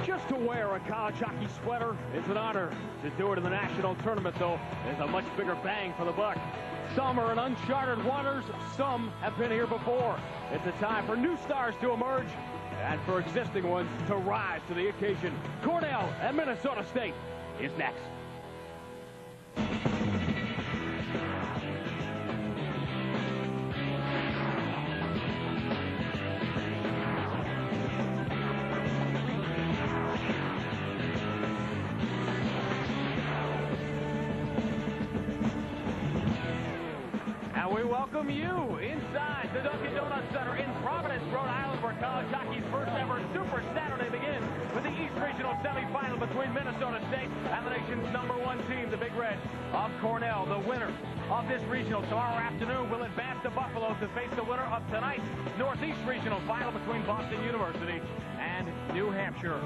Just to wear a college hockey sweater is an honor. To do it in the national tournament, though, is a much bigger bang for the buck. Some are in uncharted waters. Some have been here before. It's a time for new stars to emerge and for existing ones to rise to the occasion. Cornell and Minnesota State is next. Welcome you inside the Dunkin' Donuts Center in Providence, Rhode Island, where college hockey's first ever Super Saturday begins with the East Regional semifinal between Minnesota State and the nation's #1 team, the Big Reds of Cornell. The winner of this regional tomorrow afternoon will advance to Buffalo to face the winner of tonight's Northeast Regional final between Boston University and New Hampshire.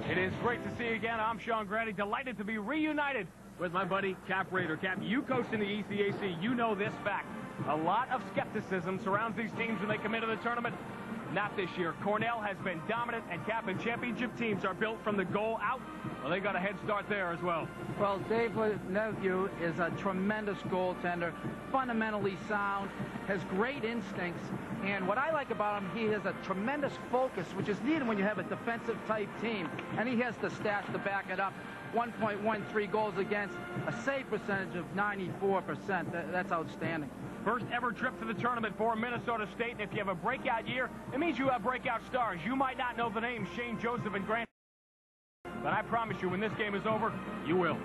It is great to see you again. I'm Sean Grady, delighted to be reunited with my buddy Cap Rader. Cap, you coached in the ECAC. You know this fact. A lot of skepticism surrounds these teams when they come into the tournament. Not this year. Cornell has been dominant, and Cap, and championship teams are built from the goal out. Well, they got a head start there as well. Well, David Nephew is a tremendous goaltender, fundamentally sound, has great instincts, and what I like about him, he has a tremendous focus, which is needed when you have a defensive-type team, and he has the stats to back it up. 1.13 goals against, a save percentage of 94%. That's outstanding. First ever trip to the tournament for Minnesota State, and if you have a breakout year, it means you have breakout stars. You might not know the names Shane Joseph and Grant, but I promise you, when this game is over, you will.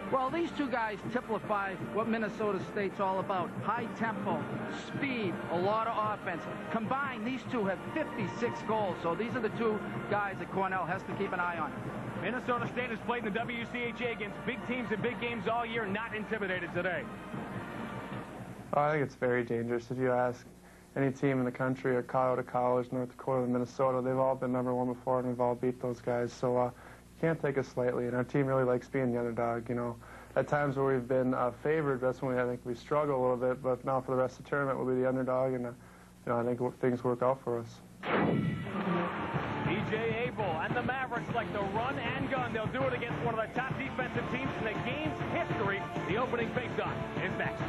Well, these two guys typify what Minnesota State's all about. High tempo, speed, a lot of offense. Combined, these two have 56 goals, so these are the two guys that Cornell has to keep an eye on. Minnesota State has played in the WCHA against big teams and big games all year, not intimidated today. I think it's very dangerous. If you ask any team in the country, or Colorado College, North Dakota, Minnesota, they've all been #1 before, and we've all beat those guys. So you can't take us lightly, and our team really likes being the underdog. You know, at times where we've been favored, that's when I think we struggle a little bit. But now for the rest of the tournament, we'll be the underdog, and you know, I think things work out for us. DJ Abel and the Mavericks like to run and gun. They'll do it against one of the top defensive teams in the game's history. The opening faceoff is next.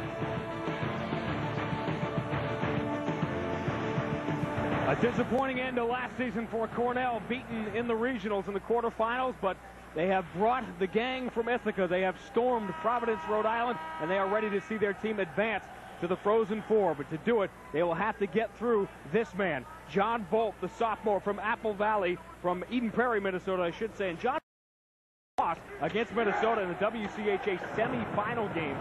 A disappointing end to last season for Cornell, beaten in the regionals in the quarterfinals, but they have brought the gang from Ithaca. They have stormed Providence, Rhode Island, and they are ready to see their team advance to the Frozen Four. But to do it, they will have to get through this man, John Volt, the sophomore from Apple Valley, from Eden Prairie, Minnesota, I should say. And John lost against Minnesota in the WCHA semifinal game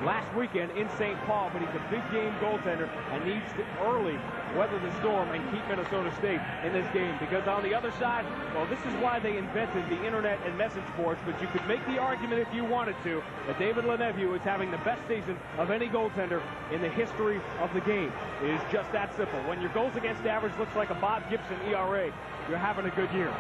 last weekend in St. Paul, but he's a big-game goaltender and needs to early weather the storm and keep Minnesota State in this game. Because on the other side, well, this is why they invented the internet and message boards, but you could make the argument if you wanted to that David LeNeveu is having the best season of any goaltender in the history of the game. It is just that simple. When your goals against average looks like a Bob Gibson ERA, you're having a good year.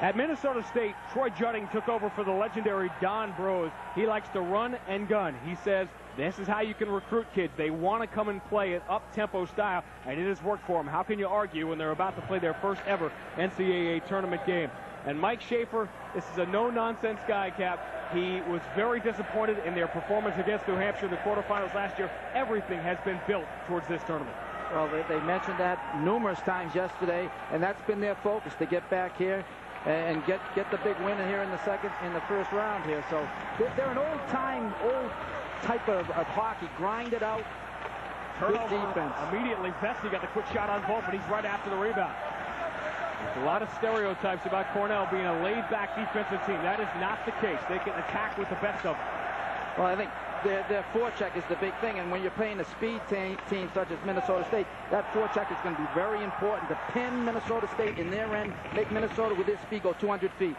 At Minnesota State, Troy Jutting took over for the legendary Don Brose. He likes to run and gun. He says this is how you can recruit kids. They want to come and play an up-tempo style, and it has worked for them. How can you argue when they're about to play their first ever NCAA tournament game? And Mike Schaefer, this is a no-nonsense guy, Cap. He was very disappointed in their performance against New Hampshire in the quarterfinals last year. Everything has been built towards this tournament. Well, they mentioned that numerous times yesterday, and that's been their focus, to get back here and get the big win here in the first round here. So they're an old type of hockey, grind it out, good defense. Immediately, Vesey got the quick shot on Volt, but he's right after the rebound. There's a lot of stereotypes about Cornell being a laid-back defensive team. That is not the case. They can attack with the best of them. Well, I think their forecheck is the big thing, and when you're playing a speed team such as Minnesota State, that forecheck is going to be very important to pin Minnesota State in their end, make Minnesota with their speed go 200 feet.